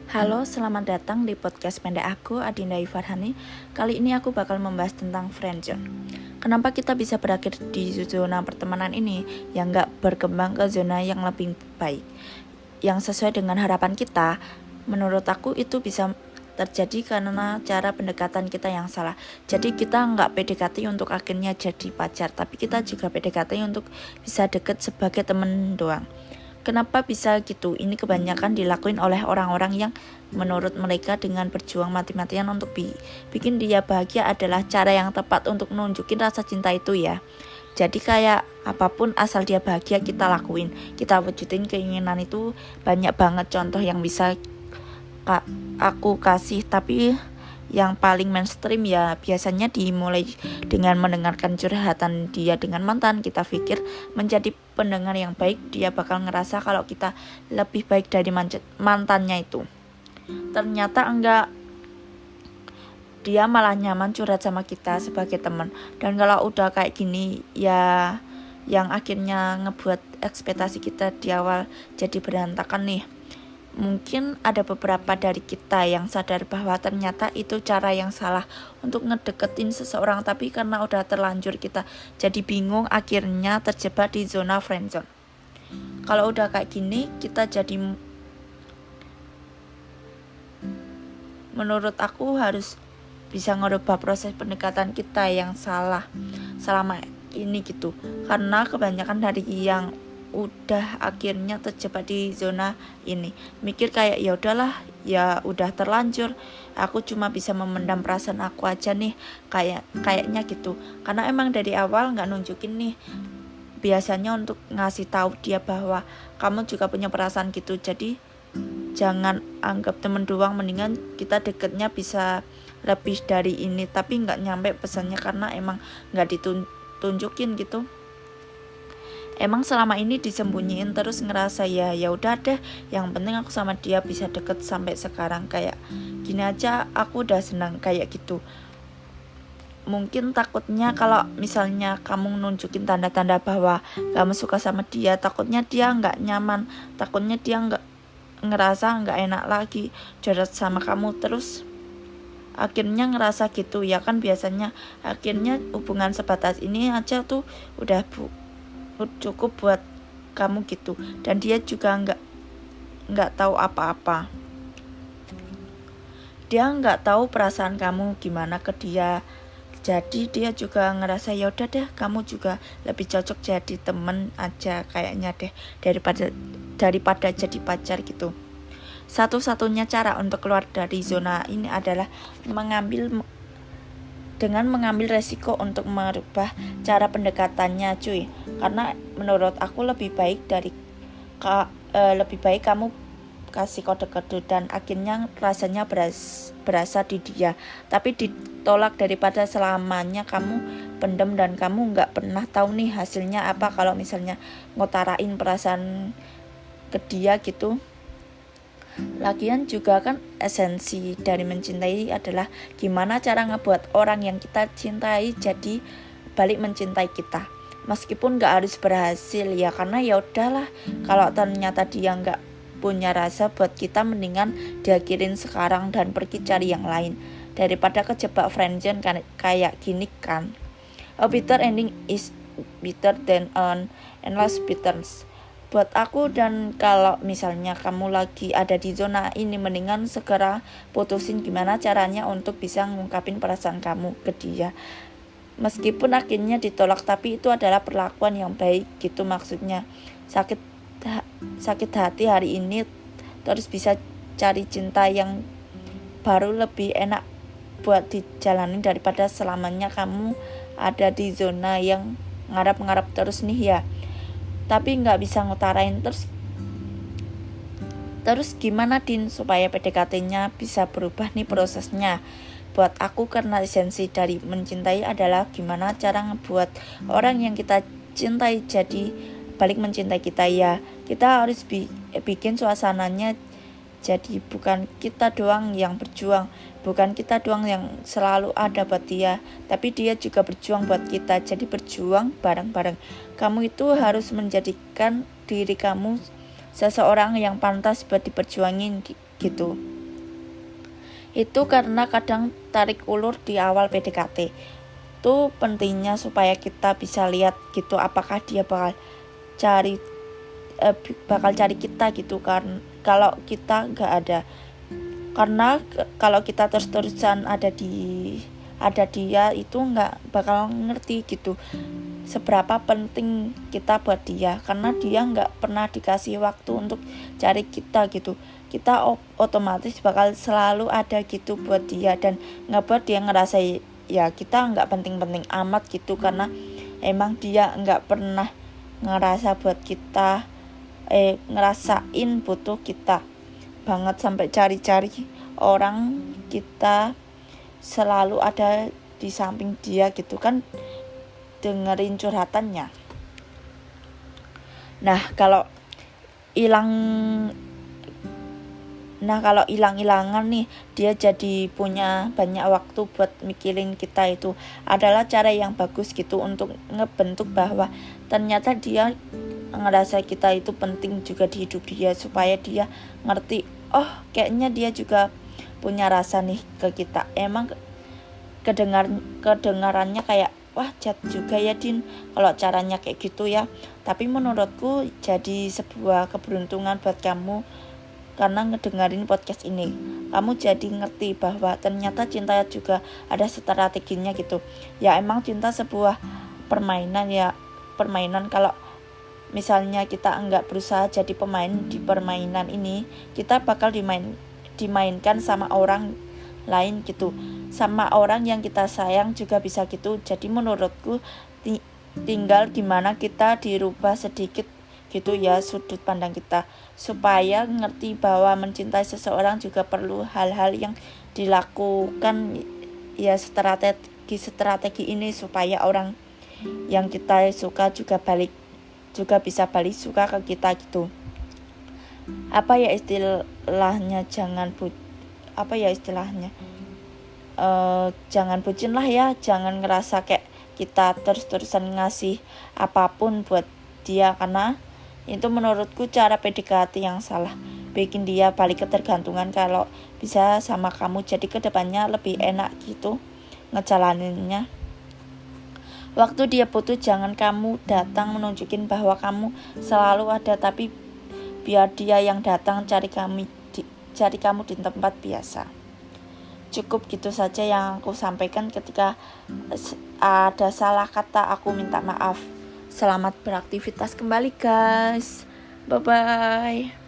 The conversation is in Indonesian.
Halo, selamat datang di podcast pendek aku, Adinda Farhani. Kali ini aku bakal membahas tentang friendzone. Kenapa kita bisa berakhir di zona pertemanan ini yang gak berkembang ke zona yang lebih baik, yang sesuai dengan harapan kita? Menurut aku itu bisa terjadi karena cara pendekatan kita yang salah. Jadi kita nggak PDKT untuk akhirnya jadi pacar, tapi kita juga PDKT untuk bisa deket sebagai temen doang. Kenapa bisa gitu? Ini kebanyakan dilakuin oleh orang-orang yang menurut mereka dengan berjuang mati-matian untuk bikin dia bahagia adalah cara yang tepat untuk nunjukin rasa cinta itu ya. Jadi kayak apapun asal dia bahagia kita lakuin, kita wujudin keinginan itu. Banyak banget contoh yang bisa aku kasih, tapi yang paling mainstream ya biasanya dimulai dengan mendengarkan curhatan dia dengan mantan. Kita pikir menjadi pendengar yang baik dia bakal ngerasa kalau kita lebih baik dari mantannya itu. Ternyata enggak, dia malah nyaman curhat sama kita sebagai teman. Dan kalau udah kayak gini ya yang akhirnya ngebuat ekspektasi kita di awal jadi berantakan nih. Mungkin ada beberapa dari kita yang sadar bahwa ternyata itu cara yang salah untuk ngedeketin seseorang, tapi karena udah terlanjur kita jadi bingung, akhirnya terjebak di zona friendzone. Kalau udah kayak gini, kita jadi menurut aku harus bisa ngerubah proses pendekatan kita yang salah selama ini gitu. Karena kebanyakan dari yang udah akhirnya terjebak di zona ini mikir kayak ya udahlah, ya udah terlanjur, aku cuma bisa memendam perasaan aku aja nih, kayaknya gitu. Karena emang dari awal nggak nunjukin nih biasanya untuk ngasih tahu dia bahwa kamu juga punya perasaan gitu. Jadi jangan anggap temen doang, mendingan kita deketnya bisa lebih dari ini, tapi nggak nyampe pesannya karena emang nggak ditunjukin gitu. Emang selama ini disembunyiin terus ngerasa ya udah deh, yang penting aku sama dia bisa deket sampai sekarang kayak gini aja aku udah senang kayak gitu. Mungkin takutnya kalau misalnya kamu nunjukin tanda-tanda bahwa kamu suka sama dia, takutnya dia nggak nyaman, takutnya dia nggak ngerasa nggak enak lagi curhat sama kamu, terus akhirnya ngerasa gitu ya kan. Biasanya akhirnya hubungan sebatas ini aja tuh udah cukup buat kamu gitu, dan dia juga nggak tahu apa-apa, dia nggak tahu perasaan kamu gimana ke dia. Jadi dia juga ngerasa ya udah deh, kamu juga lebih cocok jadi temen aja kayaknya deh daripada jadi pacar gitu. Satu-satunya cara untuk keluar dari zona ini adalah mengambil resiko untuk merubah cara pendekatannya cuy. Karena menurut aku lebih baik kamu kasih kode-kode dan akhirnya rasanya berasa di dia, tapi ditolak, daripada selamanya kamu pendem dan kamu nggak pernah tahu nih hasilnya apa kalau misalnya ngutarain perasaan ke dia gitu. Lagian juga kan esensi dari mencintai adalah gimana cara ngebuat orang yang kita cintai jadi balik mencintai kita. Meskipun gak harus berhasil ya, karena ya udahlah, kalau ternyata dia gak punya rasa buat kita, mendingan diakhirin sekarang dan pergi cari yang lain daripada kejebak friendzone kan, kayak gini kan. A bitter ending is better than an endless bitterness buat aku. Dan kalau misalnya kamu lagi ada di zona ini, mendingan segera putusin gimana caranya untuk bisa ngungkapin perasaan kamu ke dia. Meskipun akhirnya ditolak, tapi itu adalah perlakuan yang baik gitu. Maksudnya sakit hati hari ini, terus bisa cari cinta yang baru, lebih enak buat dijalanin daripada selamanya kamu ada di zona yang ngarap-ngarap terus nih ya, tapi nggak bisa ngutarain. Terus gimana Din supaya PDKT-nya bisa berubah nih prosesnya? Buat aku, karena esensi dari mencintai adalah gimana cara ngebuat orang yang kita cintai jadi balik mencintai kita ya. Kita harus bikin suasananya jadi bukan kita doang yang berjuang, bukan kita doang yang selalu ada buat dia, tapi dia juga berjuang buat kita. Jadi berjuang bareng-bareng. Kamu itu harus menjadikan diri kamu seseorang yang pantas buat diperjuangin gitu. Itu karena kadang tarik ulur di awal PDKT itu pentingnya supaya kita bisa lihat gitu apakah dia cari bakal cari kita gitu kan. Kalau kita nggak ada, karena kalau kita terus-terusan ada dia itu nggak bakal ngerti gitu seberapa penting kita buat dia, karena dia nggak pernah dikasih waktu untuk cari kita gitu. Kita otomatis bakal selalu ada gitu buat dia dan nggak buat dia ngerasa ya kita nggak penting-penting amat gitu, karena emang dia nggak pernah ngerasa buat kita, ngerasain butuh kita banget sampai cari-cari orang kita selalu ada di samping dia gitu kan, dengerin curhatannya. Nah kalau hilang-hilangan nih, dia jadi punya banyak waktu buat mikirin kita, itu adalah cara yang bagus gitu untuk ngebentuk bahwa ternyata dia ngerasa kita itu penting juga di hidup dia, supaya dia ngerti, oh kayaknya dia juga punya rasa nih ke kita. Emang kedengarannya kayak wah jahat juga ya Din kalau caranya kayak gitu ya, tapi menurutku jadi sebuah keberuntungan buat kamu karena ngedengerin podcast ini. Kamu jadi ngerti bahwa ternyata cinta juga ada strateginya gitu. Ya emang cinta sebuah permainan ya, permainan. Kalau misalnya kita enggak berusaha jadi pemain di permainan ini, kita bakal dimainkan sama orang lain gitu, sama orang yang kita sayang juga bisa gitu. Jadi menurutku tinggal gimana kita dirubah sedikit gitu ya sudut pandang kita, supaya ngerti bahwa mencintai seseorang juga perlu hal-hal yang dilakukan ya, strategi ini supaya orang yang kita suka juga bisa balik suka ke kita gitu. Apa ya istilahnya, jangan bucin lah ya, jangan ngerasa kayak kita terus-terusan ngasih apapun buat dia, karena itu menurutku cara PDKT yang salah, bikin dia balik ketergantungan kalau bisa sama kamu. Jadi kedepannya lebih enak gitu ngejalaninnya. Waktu dia butuh jangan kamu datang menunjukin bahwa kamu selalu ada, tapi biar dia yang datang cari kamu di tempat biasa. Cukup gitu saja yang aku sampaikan. Ketika ada salah kata aku minta maaf. Selamat beraktivitas kembali guys. Bye bye.